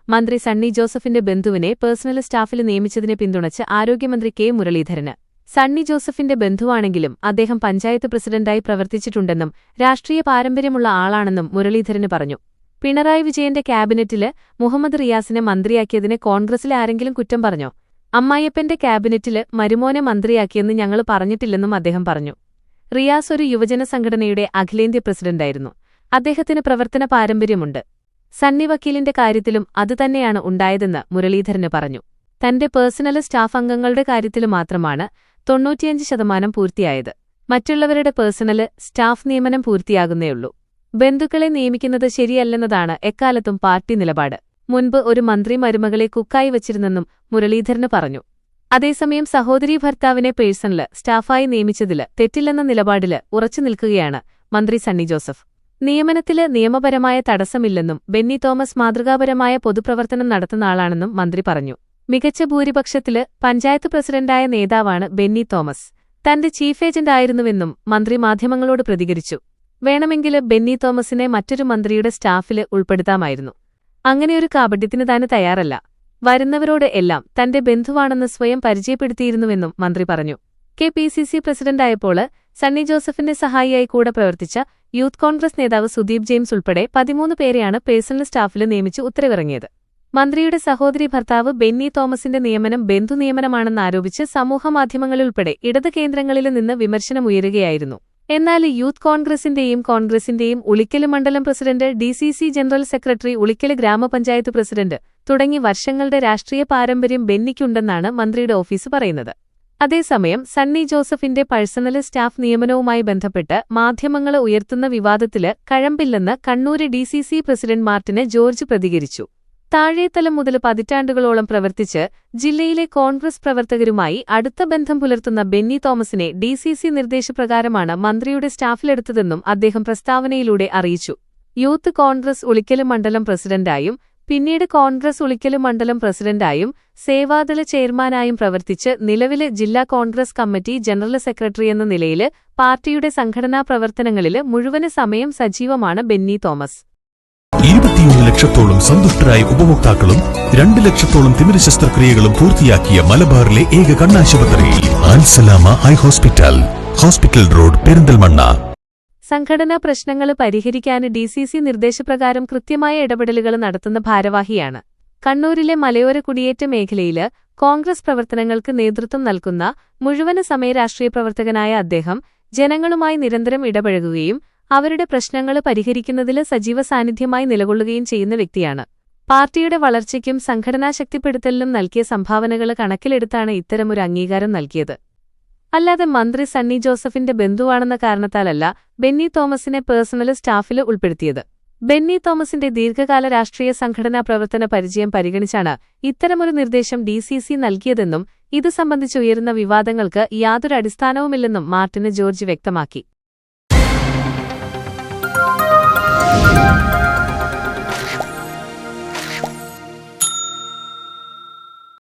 മന്ത്രി സണ്ണി ജോസഫിന്റെ ബന്ധുവിനെ പേഴ്സണൽ സ്റ്റാഫിൽ നിയമിച്ചതിനെ പിന്തുണച്ച് ആരോഗ്യമന്ത്രി കെ മുരളീധരന്. സണ്ണി ജോസഫിന്റെ ബന്ധുവാണെങ്കിലും അദ്ദേഹം പഞ്ചായത്ത് പ്രസിഡന്റായി പ്രവർത്തിച്ചിട്ടുണ്ടെന്നും രാഷ്ട്രീയ പാരമ്പര്യമുള്ള ആളാണെന്നും മുരളീധരന് പറഞ്ഞു. പിണറായി വിജയന്റെ ക്യാബിനറ്റില് മുഹമ്മദ് റിയാസിനെ മന്ത്രിയാക്കിയതിന് കോൺഗ്രസിലെ ആരെങ്കിലും കുറ്റം പറഞ്ഞോ? അമ്മായിയപ്പന്റെ ക്യാബിനറ്റില് മരുമോനെ മന്ത്രിയാക്കിയെന്ന് ഞങ്ങൾ പറഞ്ഞിട്ടില്ലെന്നും അദ്ദേഹം പറഞ്ഞു. റിയാസ് ഒരു യുവജന സംഘടനയുടെ അഖിലേന്ത്യാ പ്രസിഡന്റായിരുന്നു. അദ്ദേഹത്തിന് പ്രവർത്തന പാരമ്പര്യമുണ്ട്. സണ്ണി വക്കീലിന്റെ കാര്യത്തിലും അതുതന്നെയാണ് ഉണ്ടായതെന്ന് മുരളീധരന് പറഞ്ഞു. തന്റെ പേഴ്സണൽ സ്റ്റാഫ് അംഗങ്ങളുടെ കാര്യത്തില് മാത്രമാണ് 95% പൂർത്തിയായത്. മറ്റുള്ളവരുടെ പേഴ്സണൽ സ്റ്റാഫ് നിയമനം പൂർത്തിയാകുന്നേയുള്ളൂ. ബന്ധുക്കളെ നിയമിക്കുന്നത് ശരിയല്ലെന്നതാണ് എക്കാലത്തും പാർട്ടി നിലപാട്. മുൻപ് ഒരു മന്ത്രി മരുമകളെ കുക്കായി വച്ചിരുന്നെന്നും മുരളീധരന് പറഞ്ഞു. അതേസമയം സഹോദരീ ഭർത്താവിനെ പേഴ്സണൽ സ്റ്റാഫായി നിയമിച്ചതില് തെറ്റില്ലെന്ന നിലപാടില് ഉറച്ചുനിൽക്കുകയാണ് മന്ത്രി സണ്ണി ജോസഫ്. നിയമനത്തില് നിയമപരമായ തടസ്സമില്ലെന്നും ബെന്നി തോമസ് മാതൃകാപരമായ പൊതുപ്രവർത്തനം നടത്തുന്ന ആളാണെന്നും മന്ത്രി പറഞ്ഞു. മികച്ച ഭൂരിപക്ഷത്തില് പഞ്ചായത്ത് പ്രസിഡന്റായ നേതാവാണ് ബെന്നി തോമസ്. തന്റെ ചീഫ് ഏജന്റ് ആയിരുന്നുവെന്നും മന്ത്രി മാധ്യമങ്ങളോട് പ്രതികരിച്ചു. വേണമെങ്കില് ബെന്നി തോമസിനെ മറ്റൊരു മന്ത്രിയുടെ സ്റ്റാഫില് ഉൾപ്പെടുത്താമായിരുന്നു. അങ്ങനെയൊരു കാപട്യത്തിന് താൻ തയ്യാറല്ല. വരുന്നവരോട് എല്ലാം തന്റെ ബന്ധുവാണെന്ന് സ്വയം പരിചയപ്പെടുത്തിയിരുന്നുവെന്നും മന്ത്രി പറഞ്ഞു. കെ.പി.സി.സി പ്രസിഡന്റായപ്പോൾ സണ്ണി ജോസഫിന്റെ സഹായിയായി കൂടെ പ്രവർത്തിച്ച യൂത്ത് കോൺഗ്രസ് നേതാവ് സുദീപ് ജെയിംസ് ഉൾപ്പെടെ 13 പേരെയാണ് പേഴ്സണൽ സ്റ്റാഫിൽ നിയമിച്ച് ഉത്തരവിറങ്ങിയത്. മന്ത്രിയുടെ സഹോദരി ഭർത്താവ് ബെന്നി തോമസിന്റെ നിയമനം ബന്ധു നിയമനമാണെന്നാരോപിച്ച് സമൂഹമാധ്യമങ്ങളിലുൾപ്പെടെ ഇടത് കേന്ദ്രങ്ങളിൽ നിന്ന് വിമർശനമുയരുകയായിരുന്നു. എന്നാൽ യൂത്ത് കോൺഗ്രസിന്റെയും ഉളിക്കല് മണ്ഡലം president, DCC general secretary, Ulikkal ഗ്രാമപഞ്ചായത്ത് പ്രസിഡന്റ് തുടങ്ങി വർഷങ്ങളുടെ രാഷ്ട്രീയ പാരമ്പര്യം ബെന്നിക്കുണ്ടെന്നാണ് മന്ത്രിയുടെ ഓഫീസ് പറയുന്നത്. അതേസമയം സണ്ണി ജോസഫിന്റെ പേഴ്സണൽ സ്റ്റാഫ് നിയമനവുമായി ബന്ധപ്പെട്ട് മാധ്യമങ്ങള് ഉയർത്തുന്ന വിവാദത്തില് കഴമ്പില്ലെന്ന് കണ്ണൂര് ഡി.സി.സി പ്രസിഡന്റ് മാർട്ടിന് ജോർജ് പ്രതികരിച്ചു. താഴേത്തലം മുതൽ പതിറ്റാണ്ടുകളോളം പ്രവർത്തിച്ച് ജില്ലയിലെ കോൺഗ്രസ് പ്രവർത്തകരുമായി അടുത്ത ബന്ധം പുലർത്തുന്ന ബെന്നി തോമസിനെ ഡി.സി.സി നിർദ്ദേശപ്രകാരമാണ് മന്ത്രിയുടെ സ്റ്റാഫിലെടുത്തതെന്നും അദ്ദേഹം പ്രസ്താവനയിലൂടെ അറിയിച്ചു. യൂത്ത് കോൺഗ്രസ് ഉളിക്കല് മണ്ഡലം പ്രസിഡന്റായും പിന്നീട് കോൺഗ്രസ് ഉളിക്കല് മണ്ഡലം പ്രസിഡന്റായും സേവാദള ചെയർമാനായും പ്രവർത്തിച്ച് നിലവില് ജില്ലാ കോൺഗ്രസ് കമ്മിറ്റി ജനറൽ സെക്രട്ടറിയെന്ന നിലയില് പാർട്ടിയുടെ സംഘടനാ പ്രവർത്തനങ്ങളില് മുഴുവന് സമയം സജീവമാണ് ബെന്നി തോമസ്. 21 ലക്ഷത്തോളം സന്തുഷ്ടരായ ഉപഭോക്താക്കളും 2 ലക്ഷത്തോളം തിമിര ശസ്ത്രക്രിയകളും പൂർത്തിയാക്കിയ മലബാറിലെ ഏക കണ്ണാശുപത്രി Al Salama eye hospital road, Perinthalmanna. സംഘടനാ പ്രശ്നങ്ങൾ പരിഹരിക്കാന് ഡി.സി.സി നിർദ്ദേശപ്രകാരം കൃത്യമായ ഇടപെടലുകൾ നടത്തുന്ന ഭാരവാഹിയാണ്. കണ്ണൂരിലെ മലയോര കുടിയേറ്റ മേഖലയില് കോൺഗ്രസ് പ്രവർത്തനങ്ങൾക്ക് നേതൃത്വം നൽകുന്ന മുഴുവന് സമയ രാഷ്ട്രീയ പ്രവർത്തകനായ അദ്ദേഹം ജനങ്ങളുമായി നിരന്തരം ഇടപഴകുകയും അവരുടെ പ്രശ്നങ്ങൾ പരിഹരിക്കുന്നതിൽ സജീവ സാന്നിധ്യമായി നിലകൊള്ളുകയും ചെയ്യുന്ന വ്യക്തിയാണ്. പാർട്ടിയുടെ വളർച്ചയ്ക്കും സംഘടനാ ശക്തിപ്പെടുത്തലിനും നൽകിയ സംഭാവനകൾ കണക്കിലെടുത്താണ് ഇത്തരമൊരു അംഗീകാരം നൽകിയത്. അല്ലാതെ മന്ത്രി സണ്ണി ജോസഫിന്റെ ബന്ധുവാണെന്ന കാരണത്താലല്ല ബെന്നി തോമസിനെ പേഴ്സണൽ സ്റ്റാഫിൽ ഉൾപ്പെടുത്തിയത്. ബെന്നി തോമസിന്റെ ദീർഘകാല രാഷ്ട്രീയ സംഘടനാ പ്രവർത്തന പരിചയം പരിഗണിച്ചാണ് ഇത്തരമൊരു നിർദ്ദേശം ഡി.സി.സി നൽകിയതെന്നും ഇതു സംബന്ധിച്ചുയരുന്ന വിവാദങ്ങൾക്ക് യാതൊരു അടിസ്ഥാനവുമില്ലെന്നും മാർട്ടിന് ജോർജ് വ്യക്തമാക്കി.